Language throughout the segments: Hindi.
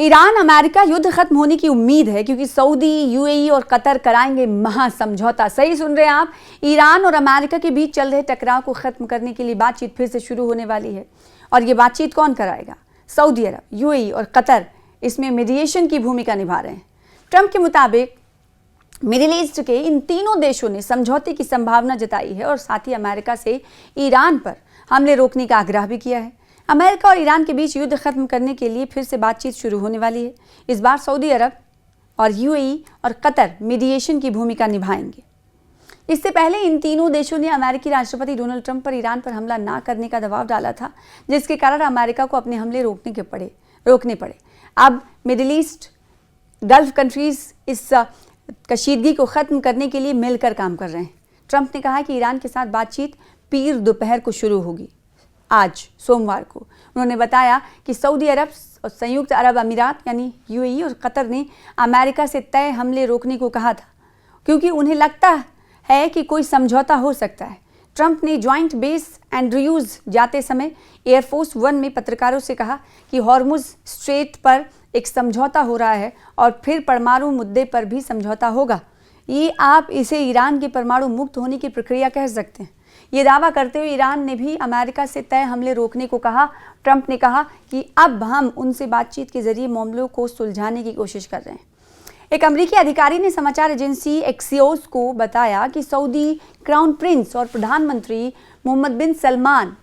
ईरान अमेरिका युद्ध खत्म होने की उम्मीद है क्योंकि सऊदी, यूएई और कतर कराएंगे महासमझौता। सही सुन रहे हैं आप, ईरान और अमेरिका के बीच चल रहे टकराव को खत्म करने के लिए बातचीत फिर से शुरू होने वाली है। और ये बातचीत कौन कराएगा? सऊदी अरब, यूएई और कतर इसमें मीडिएशन की भूमिका निभा रहे हैं। ट्रंप के मुताबिक मिडिल ईस्ट के इन तीनों देशों ने समझौते की संभावना जताई है और साथ ही अमेरिका से ईरान पर हमले रोकने का आग्रह भी किया है। अमेरिका और ईरान के बीच युद्ध खत्म करने के लिए फिर से बातचीत शुरू होने वाली है। इस बार सऊदी अरब और यूएई और कतर मीडिएशन की भूमिका निभाएंगे। इससे पहले इन तीनों देशों ने अमेरिकी राष्ट्रपति डोनाल्ड ट्रंप पर ईरान पर हमला ना करने का दबाव डाला था, जिसके कारण अमेरिका को अपने हमले रोकने पड़े। अब मिडिल ईस्ट गल्फ कंट्रीज इस कशीदगी को खत्म करने के लिए मिलकर काम कर रहे हैं। ट्रंप ने कहा कि ईरान के साथ बातचीत पीर दोपहर को शुरू होगी, आज सोमवार को। उन्होंने बताया कि सऊदी अरब और संयुक्त अरब अमीरात यानी यूएई और कतर ने अमेरिका से तय हमले रोकने को कहा था क्योंकि उन्हें लगता है कि कोई समझौता हो सकता है। ट्रंप ने ज्वाइंट बेस एंड्रयूज जाते समय एयरफोर्स वन में पत्रकारों से कहा कि हॉर्मुज स्ट्रेट पर एक समझौता हो रहा है और फिर परमाणु मुद्दे पर भी समझौता होगा। ये आप इसे ईरान के परमाणु मुक्त होने की प्रक्रिया कह सकते हैं। ये दावा करते हुए ईरान ने भी अमेरिका से तय हमले रोकने को कहा। ट्रंप ने कहा कि अब हम उनसे बातचीत के जरिए मामलों को सुलझाने की कोशिश कर रहे हैं। एक अमेरिकी अधिकारी ने समाचार एजेंसी एक्सियोस को बताया कि सऊदी क्राउन प्रिंस और प्रधानमंत्री मोहम्मद बिन सलमान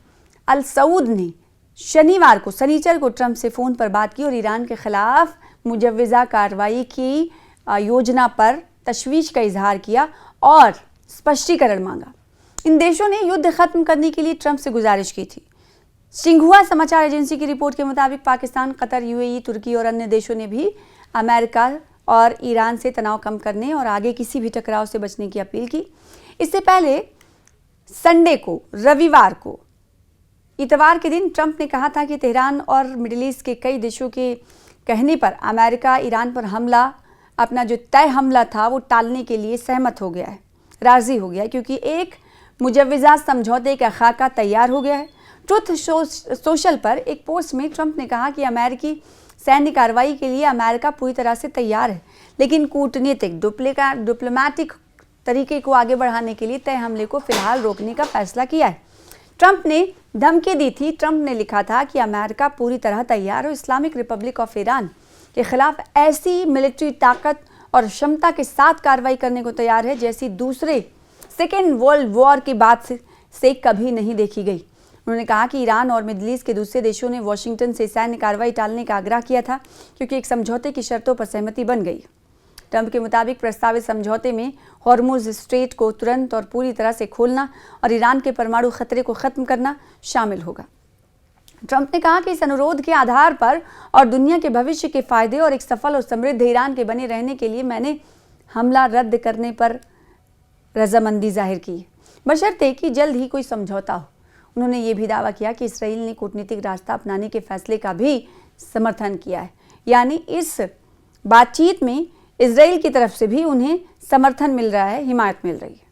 अल सऊद ने शनिचर को ट्रंप से फ़ोन पर बात की और ईरान के खिलाफ मुजव्वज़ा कार्रवाई की योजना पर तशवीश का इजहार किया और स्पष्टीकरण मांगा। इन देशों ने युद्ध खत्म करने के लिए ट्रंप से गुजारिश की थी। सिंहुआ समाचार एजेंसी की रिपोर्ट के मुताबिक पाकिस्तान, कतर, यूएई, तुर्की और अन्य देशों ने भी अमेरिका और ईरान से तनाव कम करने और आगे किसी भी टकराव से बचने की अपील की। इससे पहले संडे को, रविवार को, इतवार के दिन ट्रंप ने कहा था कि तेहरान और मिडिल ईस्ट के कई देशों के कहने पर अमेरिका ईरान पर अपना जो तय हमला था वो टालने के लिए सहमत हो गया है, राजी हो गया है क्योंकि एक मुजव्वज़ा समझौते का खाका तैयार हो गया है। ट्रुथ सोशल पर एक पोस्ट में ट्रंप ने कहा कि अमेरिकी सैन्य कार्रवाई के लिए अमेरिका पूरी तरह से तैयार है, लेकिन कूटनीतिक डिप्लोमैटिक तरीके को आगे बढ़ाने के लिए तय हमले को फिलहाल रोकने का फैसला किया है। ट्रंप ने धमकी दी थी। ट्रंप ने लिखा था कि अमेरिका पूरी तरह तैयार और इस्लामिक रिपब्लिक ऑफ ईरान के खिलाफ ऐसी मिलिट्री ताकत और क्षमता के साथ कार्रवाई करने को तैयार है जैसी दूसरे सेकेंड वर्ल्ड वॉर की बात से कभी नहीं देखी गई। उन्होंने कहा कि ईरान और मिडिल ईस्ट के दूसरे देशों ने वाशिंगटन से सैन्य कार्रवाई टालने का आग्रह किया था क्योंकि एक समझौते की शर्तों पर सहमति बन गई। ट्रंप के मुताबिक प्रस्तावित समझौते में हॉर्मुज स्ट्रेट को तुरंत और पूरी तरह से खोलना और ईरान के परमाणु खतरे को खत्म करना शामिल होगा। ट्रंप ने कहा कि इस अनुरोध के आधार पर और दुनिया के भविष्य के फायदे और एक सफल और समृद्ध ईरान के बने रहने के लिए मैंने हमला रद्द करने पर रजामंदी जाहिर की, बशर्ते कि जल्द ही कोई समझौता हो। उन्होंने ये भी दावा किया कि इसराइल ने कूटनीतिक रास्ता अपनाने के फैसले का भी समर्थन किया है, यानी इस बातचीत में इसराइल की तरफ से भी उन्हें समर्थन मिल रहा है, हिमायत मिल रही है।